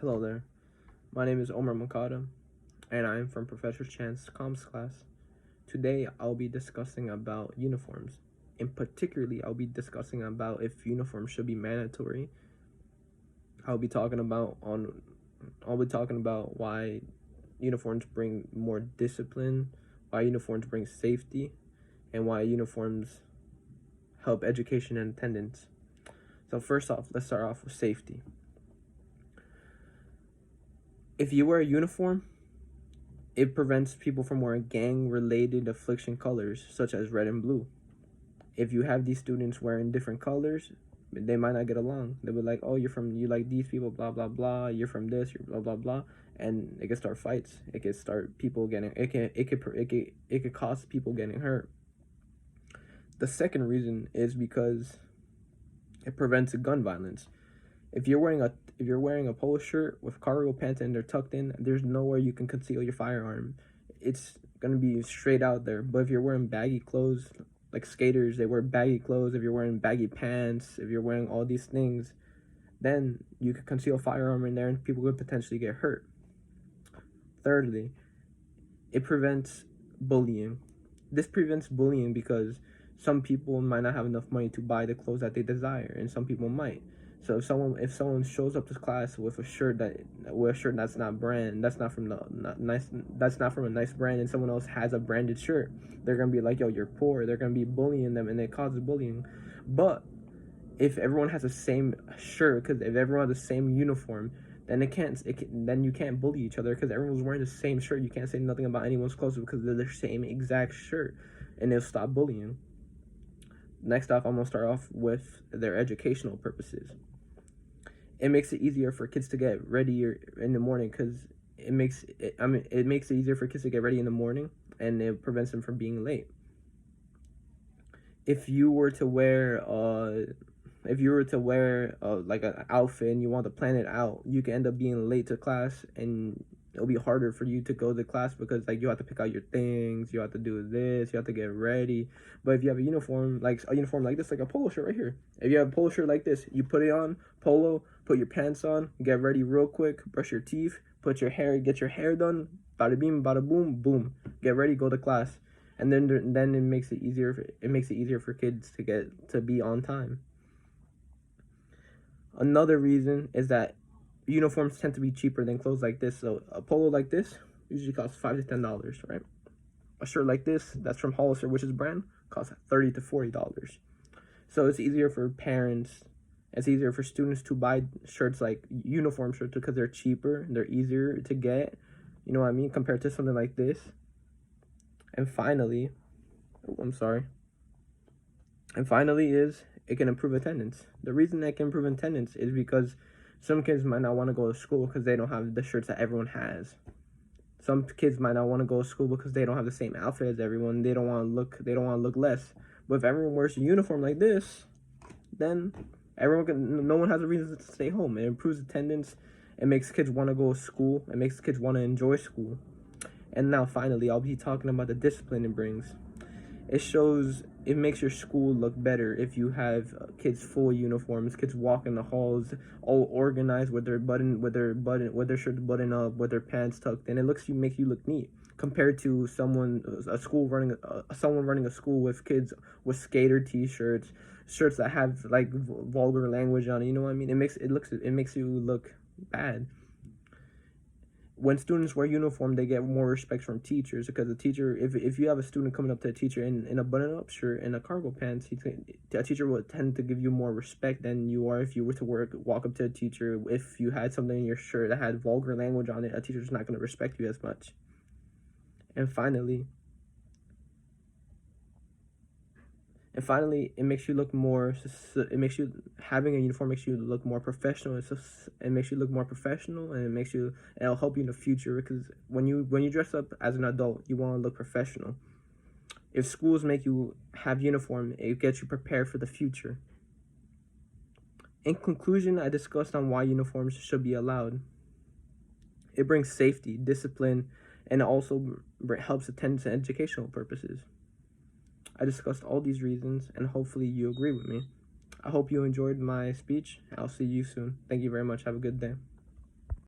Hello there. My name is Omar Makata, and I am from Professor Chan's comms class. Today, I'll be discussing about uniforms. And particularly, I'll be discussing about if uniforms should be mandatory. I'll be talking about why uniforms bring more discipline, why uniforms bring safety, and why uniforms help education and attendance. So first off, let's start off with safety. If you wear a uniform, it prevents people from wearing gang-related affliction colors, such as red and blue. If you have these students wearing different colors, they might not get along. They'll be like, oh, you like these people, blah, blah, blah. You're from this, you're blah, blah, blah. And it can start fights. It can start people getting, it could cause people getting hurt. The second reason is because it prevents gun violence. If you're wearing a polo shirt with cargo pants and they're tucked in, there's nowhere you can conceal your firearm. It's gonna be straight out there. But if you're wearing baggy clothes, like skaters, they wear baggy clothes. If you're wearing baggy pants, if you're wearing all these things, then you could conceal a firearm in there and people could potentially get hurt. Thirdly, it prevents bullying. This prevents bullying because some people might not have enough money to buy the clothes that they desire, and some people might. So if someone shows up to class with a shirt that's not brand, that's not from a nice brand, and someone else has a branded shirt, they're gonna be like, yo, you're poor. They're gonna be bullying them, and it causes bullying. But if everyone has the same shirt, because if everyone has the same uniform, then then you can't bully each other because everyone's wearing the same shirt. You can't say nothing about anyone's clothes because they're the same exact shirt, and they'll stop bullying. Next off, I'm gonna start off with their educational purposes. It makes it easier for kids to get ready in the morning because it makes it easier for kids to get ready in the morning, and it prevents them from being late. If you were to wear like an outfit and you want to plan it out, you can end up being late to class, and it'll be harder for you to go to class because like you have to pick out your things, you have to do this, you have to get ready. But if you have a uniform like this, like a polo shirt right here, if you have a polo shirt like this, you put it on, polo, put your pants on, get ready real quick, brush your teeth, get your hair done, bada bing, bada boom, boom, get ready, go to class. And then it makes it easier for kids to be on time. Another reason is that uniforms tend to be cheaper than clothes like this. So a polo like this usually costs $5 to $10, right? A shirt like this, that's from Hollister, which is brand, costs $30 to $40. So it's easier for parents, it's easier for students to buy shirts like uniform shirts because they're cheaper, they're easier to get, you know what I mean, compared to something like this. And finally, is it can improve attendance. The reason that it can improve attendance is because some kids might not want to go to school because they don't have the shirts that everyone has. Some kids might not want to go to school because they don't have the same outfit as everyone. They don't want to look less. But if everyone wears a uniform like this, then no one has a reason to stay home. It improves attendance. It makes kids want to go to school. It makes kids want to enjoy school. And now finally, I'll be talking about the discipline it brings. It makes your school look better if you have kids full uniforms, kids walk in the halls all organized with their shirt buttoned up, with their pants tucked in. Makes you look neat compared to someone running a school with kids with skater t-shirts, shirts that have like vulgar language on it. You know what I mean? It makes you look bad. When students wear uniform, they get more respect from teachers because the teacher, if you have a student coming up to a teacher in a button-up shirt and a cargo pants, a teacher will tend to give you more respect than you are if you were to walk up to a teacher. If you had something in your shirt that had vulgar language on it, a teacher's not going to respect you as much. And finally, it makes you look more. Having a uniform makes you look more professional. It makes you look more professional, and it'll help you in the future because when you dress up as an adult, you want to look professional. If schools make you have uniform, it gets you prepared for the future. In conclusion, I discussed on why uniforms should be allowed. It brings safety, discipline, and it also helps attendance and educational purposes. I discussed all these reasons, and hopefully you agree with me. I hope you enjoyed my speech. I'll see you soon. Thank you very much. Have a good day.